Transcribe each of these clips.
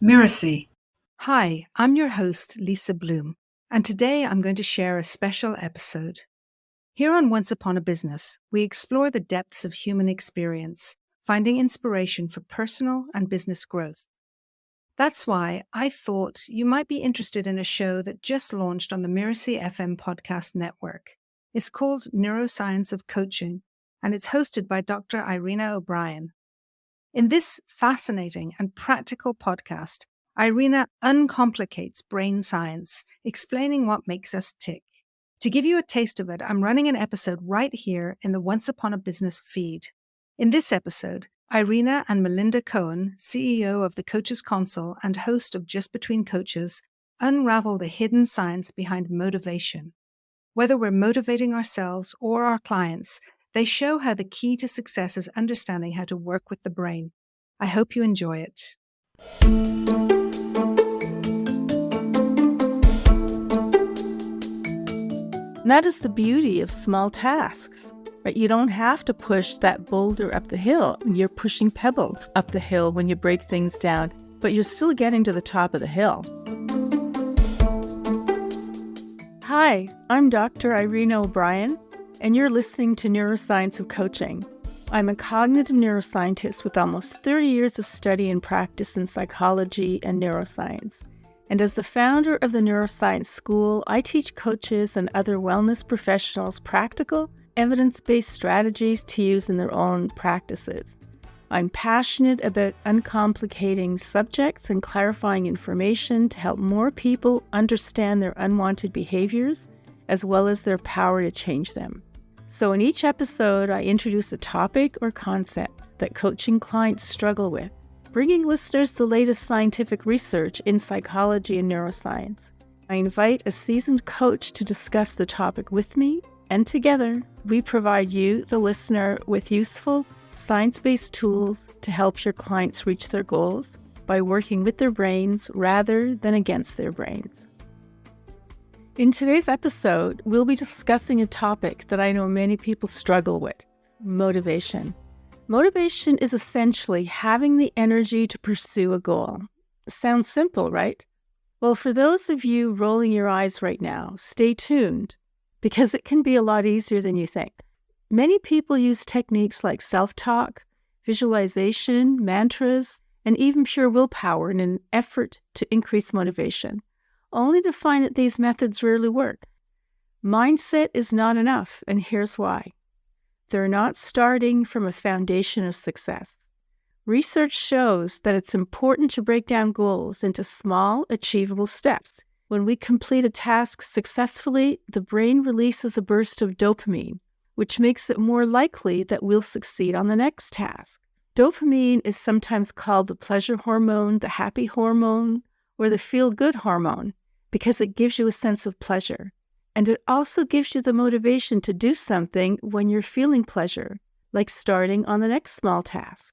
Mirasee. Hi, I'm your host, Lisa Bloom, and today I'm going to share a special episode. Here on Once Upon a Business, we explore the depths of human experience, finding inspiration for personal and business growth. That's why I thought you might be interested in a show that just launched on the Mirasee FM podcast network. It's called Neuroscience of Coaching, and it's hosted by Dr. Irena O'Brien. In this fascinating and practical podcast, Irena uncomplicates brain science, explaining what makes us tick. To give you a taste of it, I'm running an episode right here in the Once Upon a Business feed. In this episode, Irena and Melinda Cohan, CEO of the Coaches Console and host of Just Between Coaches, unravel the hidden science behind motivation. Whether we're motivating ourselves or our clients, they show how the key to success is understanding how to work with the brain. I hope you enjoy it. And that is the beauty of small tasks, right? You don't have to push that boulder up the hill. You're pushing pebbles up the hill when you break things down, but you're still getting to the top of the hill. Hi, I'm Dr. Irena O'Brien, and you're listening to Neuroscience of Coaching. I'm a cognitive neuroscientist with almost 30 years of study and practice in psychology and neuroscience. And as the founder of the Neuroscience School, I teach coaches and other wellness professionals practical, evidence-based strategies to use in their own practices. I'm passionate about uncomplicating subjects and clarifying information to help more people understand their unwanted behaviors, as well as their power to change them. So in each episode, I introduce a topic or concept that coaching clients struggle with, bringing listeners the latest scientific research in psychology and neuroscience. I invite a seasoned coach to discuss the topic with me, and together, we provide you, the listener, with useful, science-based tools to help your clients reach their goals by working with their brains rather than against their brains. In today's episode, we'll be discussing a topic that I know many people struggle with: motivation. Motivation is essentially having the energy to pursue a goal. Sounds simple, right? Well, for those of you rolling your eyes right now, stay tuned, because it can be a lot easier than you think. Many people use techniques like self-talk, visualization, mantras, and even pure willpower in an effort to increase motivation, only to find that these methods rarely work. Mindset is not enough, and here's why. They're not starting from a foundation of success. Research shows that it's important to break down goals into small, achievable steps. When we complete a task successfully, the brain releases a burst of dopamine, which makes it more likely that we'll succeed on the next task. Dopamine is sometimes called the pleasure hormone, the happy hormone, or the feel-good hormone, because it gives you a sense of pleasure. And it also gives you the motivation to do something when you're feeling pleasure, like starting on the next small task.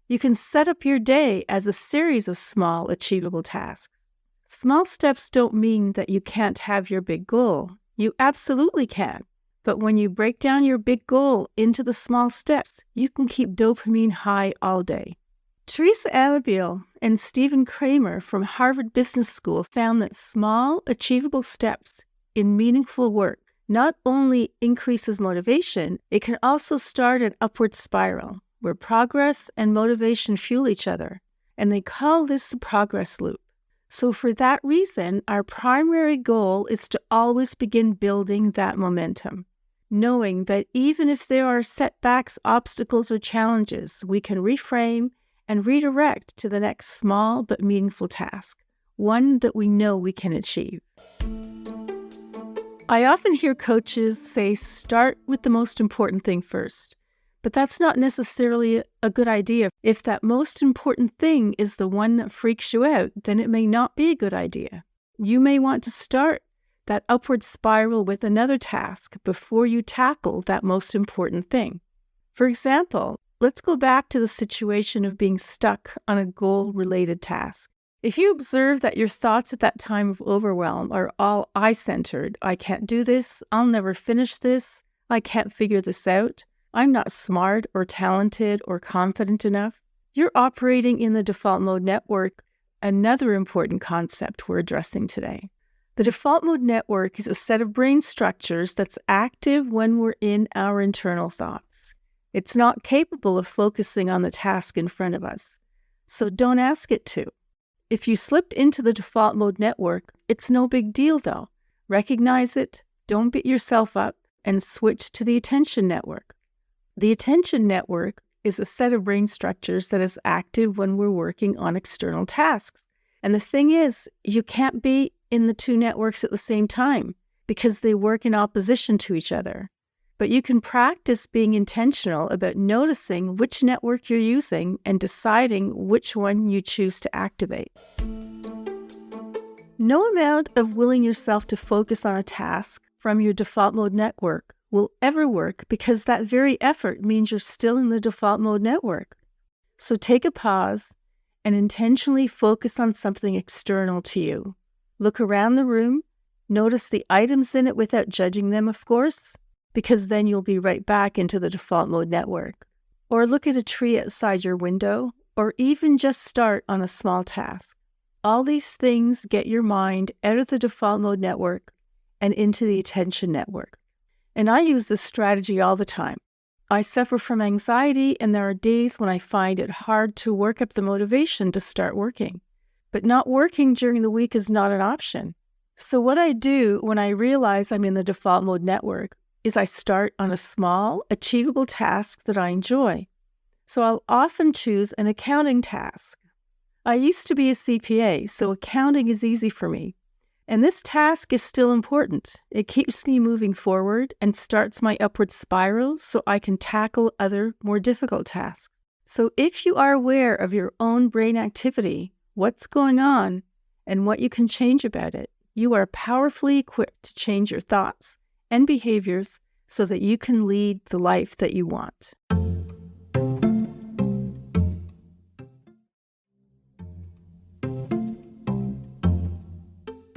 You can set up your day as a series of small, achievable tasks. Small steps don't mean that you can't have your big goal. You absolutely can. But when you break down your big goal into the small steps, you can keep dopamine high all day. Teresa Abiel and Stephen Kramer from Harvard Business School found that small, achievable steps in meaningful work not only increases motivation, it can also start an upward spiral where progress and motivation fuel each other, and they call this the progress loop. So for that reason, our primary goal is to always begin building that momentum, knowing that even if there are setbacks, obstacles, or challenges, we can reframe and redirect to the next small but meaningful task, one that we know we can achieve. I often hear coaches say, start with the most important thing first. But that's not necessarily a good idea. If that most important thing is the one that freaks you out, then it may not be a good idea. You may want to start that upward spiral with another task before you tackle that most important thing. For example, let's go back to the situation of being stuck on a goal-related task. If you observe that your thoughts at that time of overwhelm are all I-centered, I can't do this, I'll never finish this, I can't figure this out, I'm not smart or talented or confident enough, you're operating in the default mode network another important concept we're addressing today. The default mode network is a set of brain structures that's active when we're in our internal thoughts. It's not capable of focusing on the task in front of us, so don't ask it to. If you slipped into the default mode network, it's no big deal though. Recognize it, don't beat yourself up, and switch to the attention network. The attention network is a set of brain structures that is active when we're working on external tasks. And the thing is, you can't be in the two networks at the same time because they work in opposition to each other. But you can practice being intentional about noticing which network you're using and deciding which one you choose to activate. No amount of willing yourself to focus on a task from your default mode network will ever work because that very effort means you're still in the default mode network. So take a pause and intentionally focus on something external to you. Look around the room, notice the items in it without judging them, of course, because then you'll be right back into the default mode network. Or look at a tree outside your window, or even just start on a small task. All these things get your mind out of the default mode network and into the attention network. And I use this strategy all the time. I suffer from anxiety, and there are days when I find it hard to work up the motivation to start working. But not working during the week is not an option. So what I do when I realize I'm in the default mode network is I start on a small, achievable task that I enjoy. So I'll often choose an accounting task. I used to be a CPA, so accounting is easy for me. And this task is still important. It keeps me moving forward and starts my upward spiral so I can tackle other, more difficult tasks. So if you are aware of your own brain activity, what's going on, and what you can change about it, you are powerfully equipped to change your thoughts and behaviors so that you can lead the life that you want.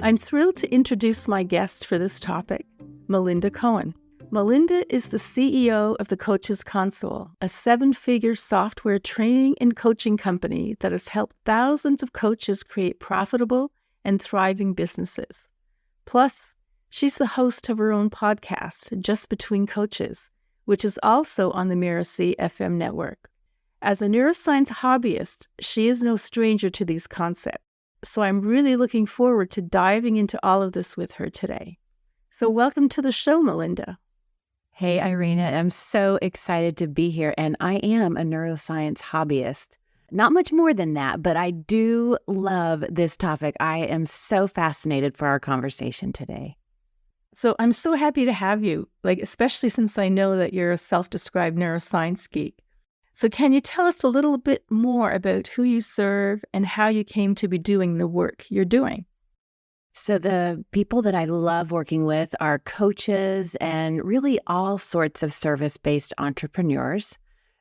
I'm thrilled to introduce my guest for this topic, Melinda Cohan. Melinda is the CEO of the Coach's Console, a 7-figure software training and coaching company that has helped thousands of coaches create profitable and thriving businesses. Plus, she's the host of her own podcast, Just Between Coaches, which is also on the Mirasee FM network. As a neuroscience hobbyist, she is no stranger to these concepts. So I'm really looking forward to diving into all of this with her today. So welcome to the show, Melinda. Hey, Irena, I'm so excited to be here, and I am a neuroscience hobbyist. Not much more than that, but I do love this topic. I am so fascinated for our conversation today. So I'm so happy to have you, especially since I know that you're a self-described neuroscience geek. So can you tell us a little bit more about who you serve and how you came to be doing the work you're doing? So the people that I love working with are coaches and really all sorts of service-based entrepreneurs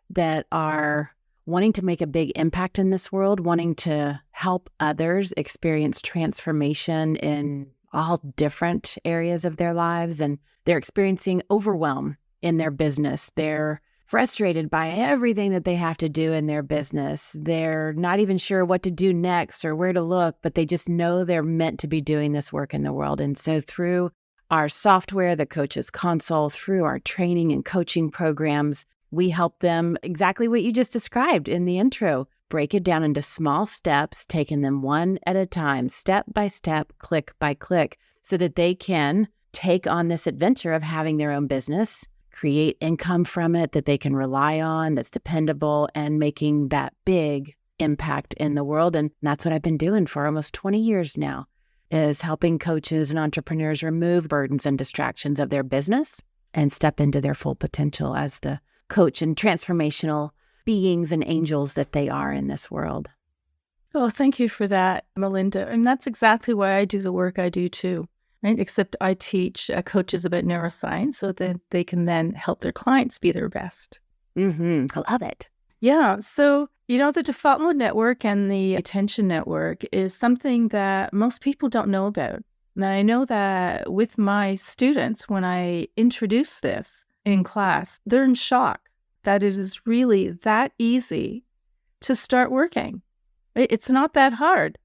that are wanting to make a big impact in this world, wanting to help others experience transformation in all different areas of their lives. And they're experiencing overwhelm in their business. They're frustrated by everything that they have to do in their business. They're not even sure what to do next or where to look, but they just know they're meant to be doing this work in the world. And so through our software, the Coach's Console, through our training and coaching programs, we help them exactly what you just described in the intro, break it down into small steps, taking them one at a time, step by step, click by click, so that they can take on this adventure of having their own business, create income from it that they can rely on, that's dependable, and making that big impact in the world. And that's what I've been doing for almost 20 years now, is helping coaches and entrepreneurs remove burdens and distractions of their business and step into their full potential as the coach and transformational beings and angels that they are in this world. Well, thank you for that, Melinda. And that's exactly why I do the work I do too. Right? Except I teach coaches about neuroscience so that they can then help their clients be their best. I love it. Yeah. So, the default mode network and the attention network is something that most people don't know about. And I know that with my students, when I introduce this in class, they're in shock that it is really that easy to start working. It's not that hard.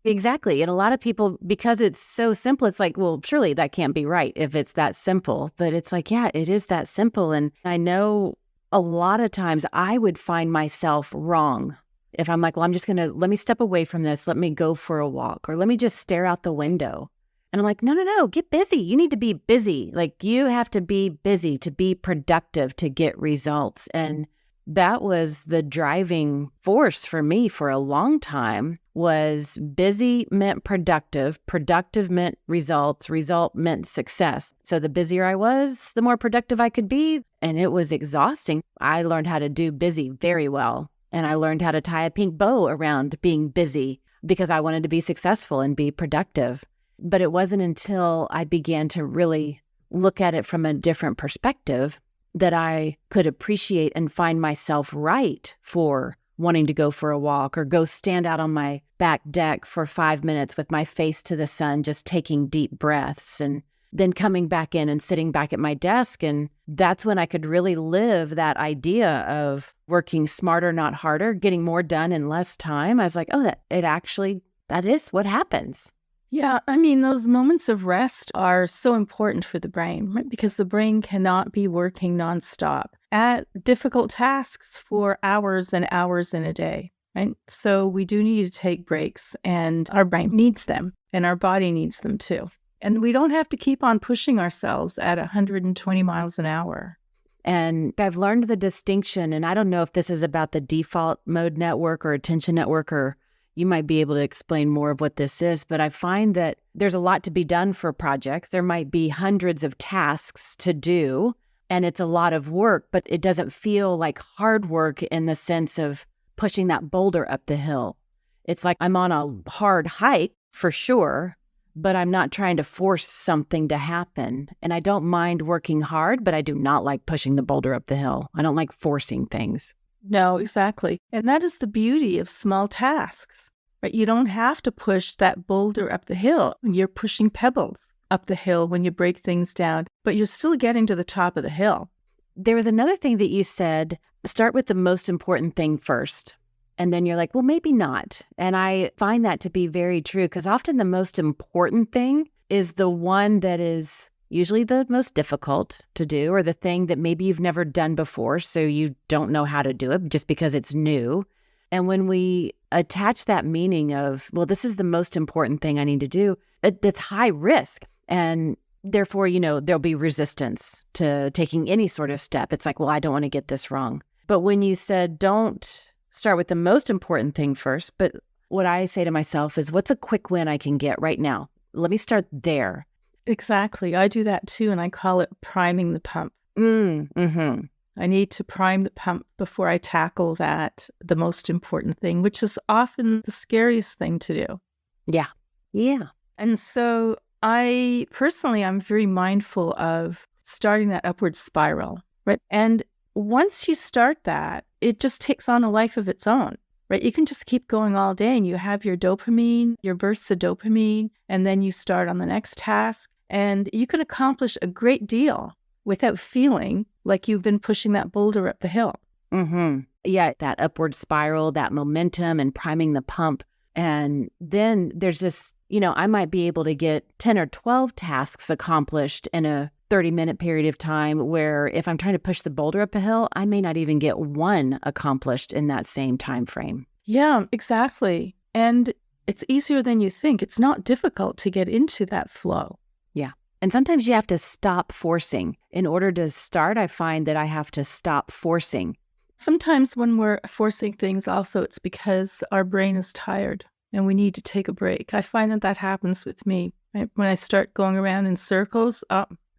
Exactly. And a lot of people, because it's so simple, it's like, well, surely that can't be right if it's that simple. But it's like, yeah, it is that simple. And I know a lot of times I would find myself wrong if I'm like, well, I'm just going to, let me step away from this. Let me go for a walk, or let me just stare out the window. And I'm like, no, get busy. You need to be busy. Like, you have to be busy to be productive, to get results. And that was the driving force for me for a long time. Was busy meant productive, productive meant results, result meant success. So the busier I was, the more productive I could be. And it was exhausting. I learned how to do busy very well. And I learned how to tie a pink bow around being busy because I wanted to be successful and be productive. But it wasn't until I began to really look at it from a different perspective that I could appreciate and find myself right for wanting to go for a walk or go stand out on my back deck for 5 minutes with my face to the sun, just taking deep breaths, and then coming back in and sitting back at my desk. And that's when I could really live that idea of working smarter, not harder, getting more done in less time. I was like, oh, that is what happens. Yeah, I mean, those moments of rest are so important for the brain, right? Because the brain cannot be working nonstop at difficult tasks for hours and hours in a day, right? So we do need to take breaks, and our brain needs them, and our body needs them too. And we don't have to keep on pushing ourselves at 120 miles an hour. And I've learned the distinction, and I don't know if this is about the default mode network or attention network, or you might be able to explain more of what this is, but I find that there's a lot to be done for projects. There might be hundreds of tasks to do, and it's a lot of work, but it doesn't feel like hard work in the sense of pushing that boulder up the hill. It's like I'm on a hard hike for sure, but I'm not trying to force something to happen. And I don't mind working hard, but I do not like pushing the boulder up the hill. I don't like forcing things. No, exactly. And that is the beauty of small tasks, right? You don't have to push that boulder up the hill. You're pushing pebbles up the hill when you break things down, but you're still getting to the top of the hill. There was another thing that you said, start with the most important thing first. And then you're like, well, maybe not. And I find that to be very true, because often the most important thing is the one that is usually the most difficult to do, or the thing that maybe you've never done before, so you don't know how to do it just because it's new. And when we attach that meaning of, well, this is the most important thing I need to do, it's high risk. And therefore, there'll be resistance to taking any sort of step. It's like, well, I don't want to get this wrong. But when you said, don't start with the most important thing first, but what I say to myself is, what's a quick win I can get right now? Let me start there. Exactly. I do that too, and I call it priming the pump. Mm-hmm. I need to prime the pump before I tackle the most important thing, which is often the scariest thing to do. Yeah. And so I'm very mindful of starting that upward spiral, right? And once you start that, it just takes on a life of its own. Right? You can just keep going all day, and you have your dopamine, your bursts of dopamine, and then you start on the next task, and you can accomplish a great deal without feeling like you've been pushing that boulder up the hill. Mm-hmm. Yeah, that upward spiral, that momentum, and priming the pump. And then there's this, I might be able to get 10 or 12 tasks accomplished in a 30-minute period of time, where if I'm trying to push the boulder up a hill, I may not even get one accomplished in that same time frame. Yeah, exactly. And it's easier than you think. It's not difficult to get into that flow. Yeah. And sometimes you have to stop forcing. In order to start, I find that I have to stop forcing. Sometimes when we're forcing things also, it's because our brain is tired and we need to take a break. I find that happens with me. Right? When I start going around in circles,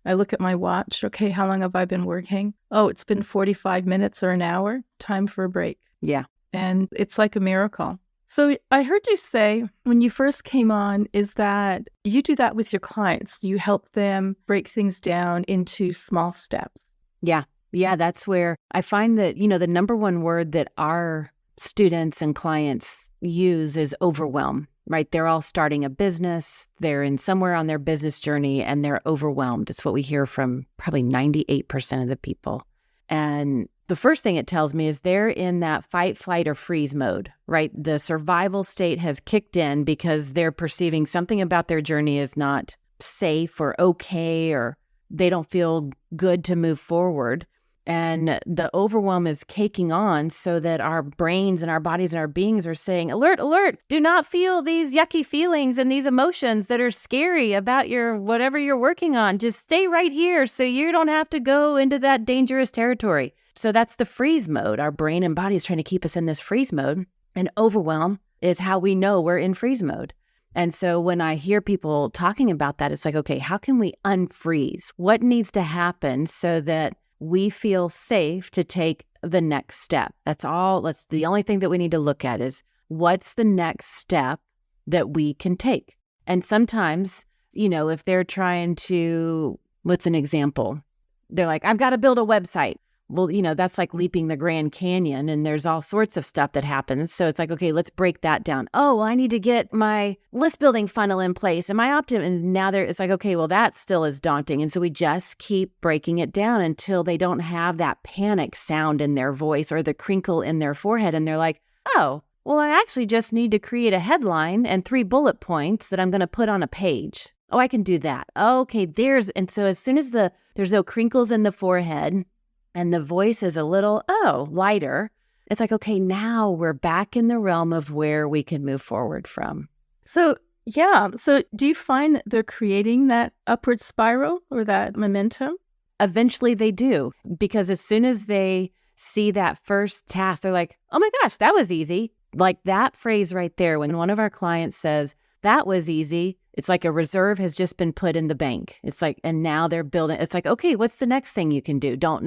I look at my watch. Okay, how long have I been working? Oh, it's been 45 minutes or an hour. Time for a break. Yeah. And it's like a miracle. So I heard you say when you first came on is that you do that with your clients. You help them break things down into small steps. Yeah. Yeah, that's where I find that, the number one word that our students and clients use is overwhelm. Right? They're all starting a business. They're in somewhere on their business journey, and they're overwhelmed. It's what we hear from probably 98% of the people. And the first thing it tells me is they're in that fight, flight, or freeze mode, right? The survival state has kicked in because they're perceiving something about their journey is not safe or okay, or they don't feel good to move forward. And the overwhelm is caking on so that our brains and our bodies and our beings are saying, alert, alert, do not feel these yucky feelings and these emotions that are scary about your whatever you're working on. Just stay right here so you don't have to go into that dangerous territory. So that's the freeze mode. Our brain and body is trying to keep us in this freeze mode. And overwhelm is how we know we're in freeze mode. And so when I hear people talking about that, it's like, okay, how can we unfreeze? What needs to happen so that we feel safe to take the next step? That's all. That's the only thing that we need to look at is what's the next step that we can take. And sometimes, if they're trying to, what's an example? They're like, I've got to build a website. Well, that's like leaping the Grand Canyon and there's all sorts of stuff that happens. So it's like, okay, let's break that down. Oh, well, I need to get my list building funnel in place and my and now it's like, okay, well, that still is daunting. And so we just keep breaking it down until they don't have that panic sound in their voice or the crinkle in their forehead. And they're like, oh, well, I actually just need to create a headline and 3 bullet points that I'm going to put on a page. Oh, I can do that. Okay, and so as soon as there's no crinkles in the forehead, and the voice is a little, lighter. It's like, okay, now we're back in the realm of where we can move forward from. So do you find that they're creating that upward spiral or that momentum? Eventually they do, because as soon as they see that first task, they're like, oh my gosh, that was easy. Like that phrase right there, when one of our clients says, that was easy, it's like a reserve has just been put in the bank. It's like, and now they're building. It's like, okay, what's the next thing you can do? Don't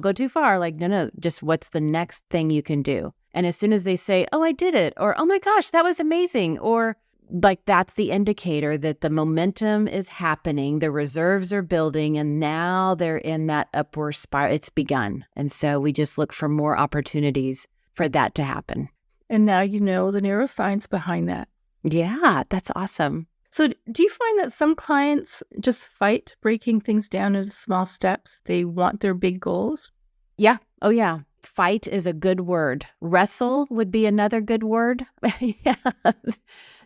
go too far. Like, no, just what's the next thing you can do? And as soon as they say, oh, I did it, or, oh my gosh, that was amazing, or like, that's the indicator that the momentum is happening, the reserves are building, and now they're in that upward spiral. It's begun. And so we just look for more opportunities for that to happen. And now you know the neuroscience behind that. Yeah, that's awesome. So do you find that some clients just fight breaking things down into small steps? They want their big goals? Yeah. Oh, yeah. Fight is a good word. Wrestle would be another good word. Yeah,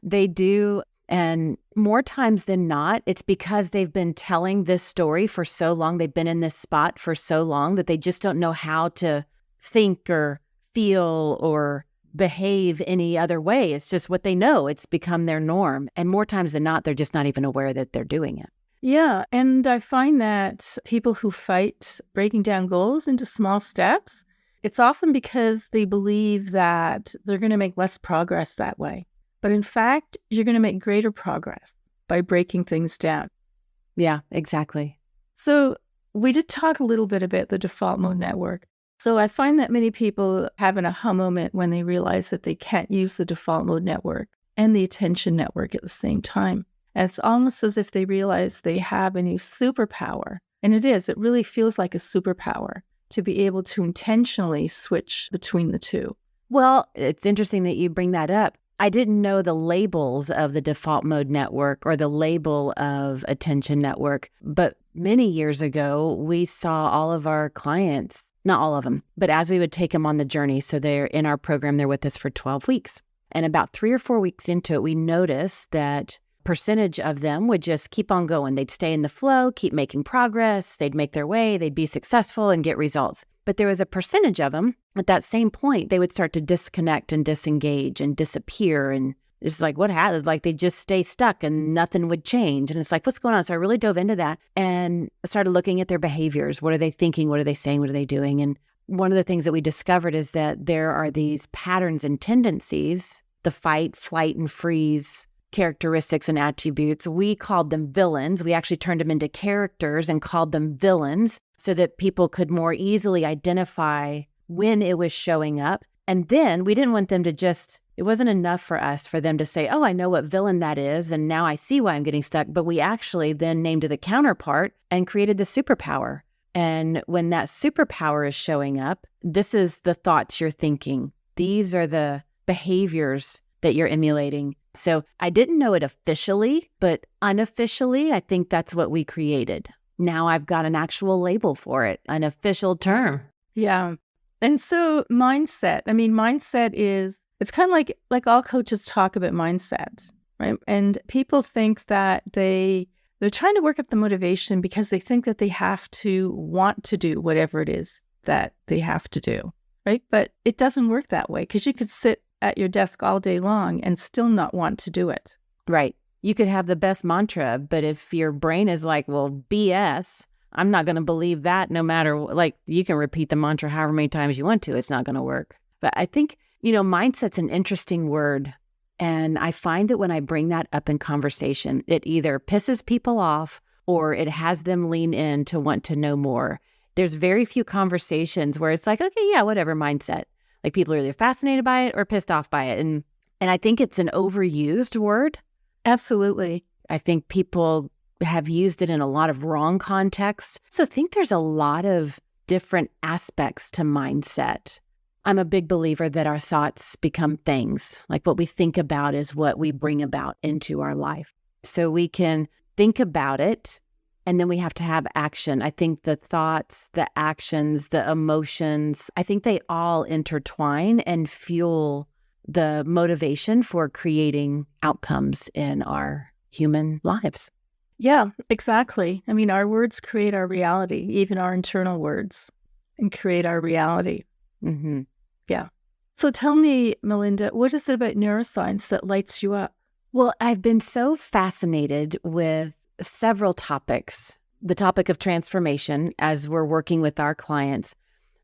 they do. And more times than not, it's because they've been telling this story for so long. They've been in this spot for so long that they just don't know how to think or feel or behave any other way. It's just what they know. It's become their norm. And more times than not, they're just not even aware that they're doing it. Yeah. And I find that people who fight breaking down goals into small steps, it's often because they believe that they're going to make less progress that way. But in fact, you're going to make greater progress by breaking things down. Yeah, exactly. So we did talk a little bit about the default mode network. So I find that many people have an aha moment when they realize that they can't use the default mode network and the attention network at the same time. And it's almost as if they realize they have a new superpower. And it really feels like a superpower to be able to intentionally switch between the two. Well, it's interesting that you bring that up. I didn't know the labels of the default mode network or the label of attention network, but many years ago, we saw all of our clients, not all of them, but as we would take them on the journey, so they're in our program, they're with us for 12 weeks. And about 3 or 4 weeks into it, we noticed that percentage of them would just keep on going. They'd stay in the flow, keep making progress, they'd make their way, they'd be successful and get results. But there was a percentage of them at that same point, they would start to disconnect and disengage and disappear. And it's like, what happened? Like they just stay stuck and nothing would change. And it's like, what's going on? So I really dove into that and started looking at their behaviors. What are they thinking? What are they saying? What are they doing? And one of the things that we discovered is that there are these patterns and tendencies, the fight, flight, and freeze characteristics and attributes. We called them villains. We actually turned them into characters and called them villains so that people could more easily identify when it was showing up. And then we didn't want them to it wasn't enough for us for them to say, oh, I know what villain that is, and now I see why I'm getting stuck. But we actually then named the counterpart and created the superpower. And when that superpower is showing up, this is the thoughts you're thinking. These are the behaviors that you're emulating. So I didn't know it officially, but unofficially, I think that's what we created. Now I've got an actual label for it, an official term. Yeah. And so mindset is, it's kind of like all coaches talk about mindset, right? And people think that they're trying to work up the motivation because they think that they have to want to do whatever it is that they have to do, right? But it doesn't work that way, because you could sit at your desk all day long and still not want to do it. Right. You could have the best mantra, but if your brain is like, well, BS, I'm not going to believe that, no matter, like, you can repeat the mantra however many times you want to, it's not going to work. But I think, mindset's an interesting word. And I find that when I bring that up in conversation, it either pisses people off or it has them lean in to want to know more. There's very few conversations where it's like, okay, yeah, whatever, mindset. Like, people are either fascinated by it or pissed off by it. And I think it's an overused word. Absolutely. I think people have used it in a lot of wrong contexts. So I think there's a lot of different aspects to mindset. I'm a big believer that our thoughts become things. Like, what we think about is what we bring about into our life. So we can think about it, and then we have to have action. I think the thoughts, the actions, the emotions, I think they all intertwine and fuel the motivation for creating outcomes in our human lives. Yeah, exactly. Our words create our reality, even our internal words, and create our reality. Mm-hmm. Yeah. So tell me, Melinda, what is it about neuroscience that lights you up? Well, I've been so fascinated with several topics. The topic of transformation as we're working with our clients,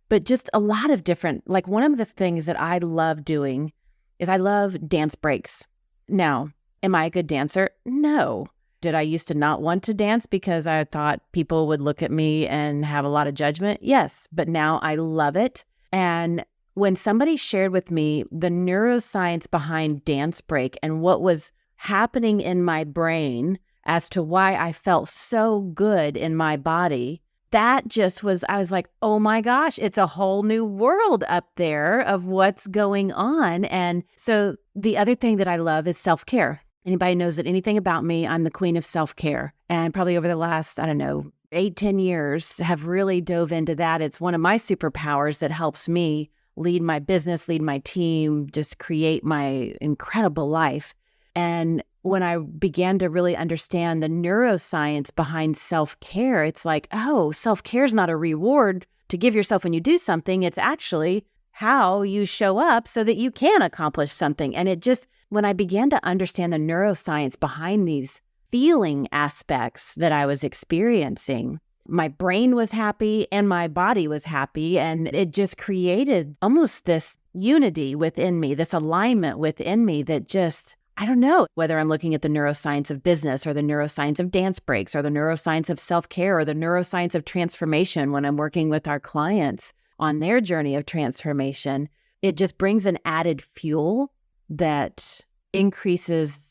but just a lot of different, like, one of the things that I love doing is I love dance breaks. Now, am I a good dancer? No. Did I used to not want to dance because I thought people would look at me and have a lot of judgment? Yes, but now I love it. And when somebody shared with me the neuroscience behind dance break and what was happening in my brain as to why I felt so good in my body, that just was, I was like, oh my gosh, it's a whole new world up there of what's going on. And so the other thing that I love is self-care. Anybody knows that anything about me, I'm the queen of self-care. And probably over the last, 8-10 years have really dove into that. It's one of my superpowers that helps me lead my business, lead my team, just create my incredible life. And when I began to really understand the neuroscience behind self-care, it's like, oh, self-care is not a reward to give yourself when you do something. It's actually how you show up so that you can accomplish something. And it just, when I began to understand the neuroscience behind these feeling aspects that I was experiencing, my brain was happy and my body was happy. And it just created almost this unity within me, this alignment within me that just, I don't know, whether I'm looking at the neuroscience of business or the neuroscience of dance breaks or the neuroscience of self-care or the neuroscience of transformation when I'm working with our clients on their journey of transformation, it just brings an added fuel that increases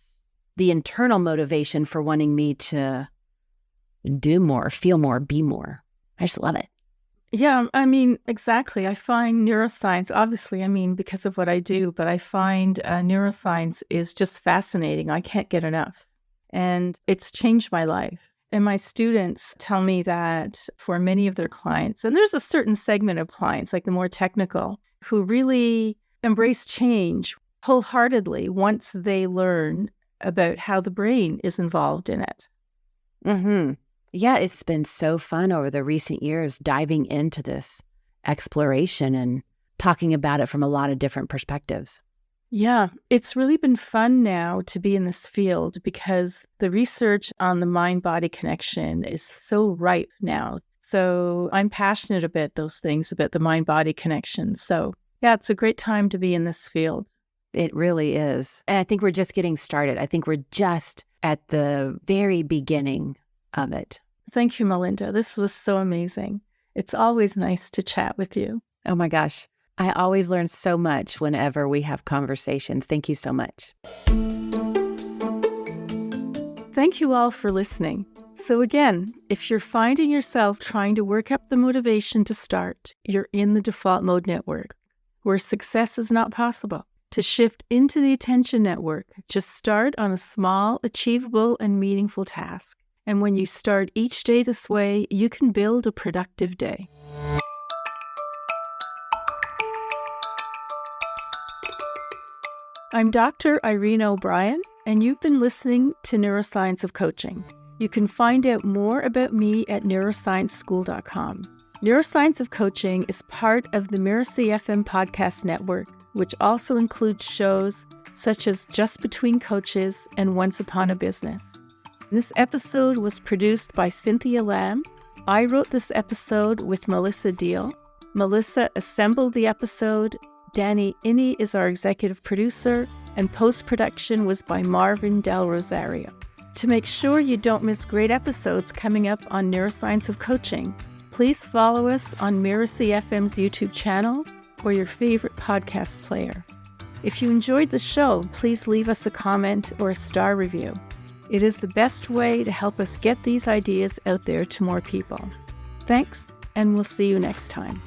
the internal motivation for wanting me to do more, feel more, be more. I just love it. Yeah, exactly. I find neuroscience, obviously, because of what I do, but I find neuroscience is just fascinating. I can't get enough. And it's changed my life. And my students tell me that for many of their clients, and there's a certain segment of clients, like the more technical, who really embrace change wholeheartedly once they learn about how the brain is involved in it. Mm-hmm. Yeah, it's been so fun over the recent years diving into this exploration and talking about it from a lot of different perspectives. Yeah, it's really been fun now to be in this field because the research on the mind-body connection is so ripe now. So I'm passionate about those things, about the mind-body connection. So yeah, it's a great time to be in this field. It really is. And I think we're just getting started. I think we're just at the very beginning of it. Thank you, Melinda. This was so amazing. It's always nice to chat with you. Oh my gosh. I always learn so much whenever we have conversations. Thank you so much. Thank you all for listening. So again, if you're finding yourself trying to work up the motivation to start, you're in the default mode network, where success is not possible. To shift into the attention network, just start on a small, achievable, and meaningful task. And when you start each day this way, you can build a productive day. I'm Dr. Irena O'Brien, and you've been listening to Neuroscience of Coaching. You can find out more about me at neuroscienceschool.com. Neuroscience of Coaching is part of the Mirasee FM podcast network, which also includes shows such as Just Between Coaches and Once Upon a Business. This episode was produced by Cynthia Lamb. I wrote this episode with Melissa Deal. Melissa assembled the episode. Danny Inney is our executive producer, and post-production was by Marvin del Rosario. To make sure you don't miss great episodes coming up on Neuroscience of Coaching, please follow us on Mirasee FM's YouTube channel or your favorite podcast player. If you enjoyed the show, please leave us a comment or a star review. It is the best way to help us get these ideas out there to more people. Thanks, and we'll see you next time.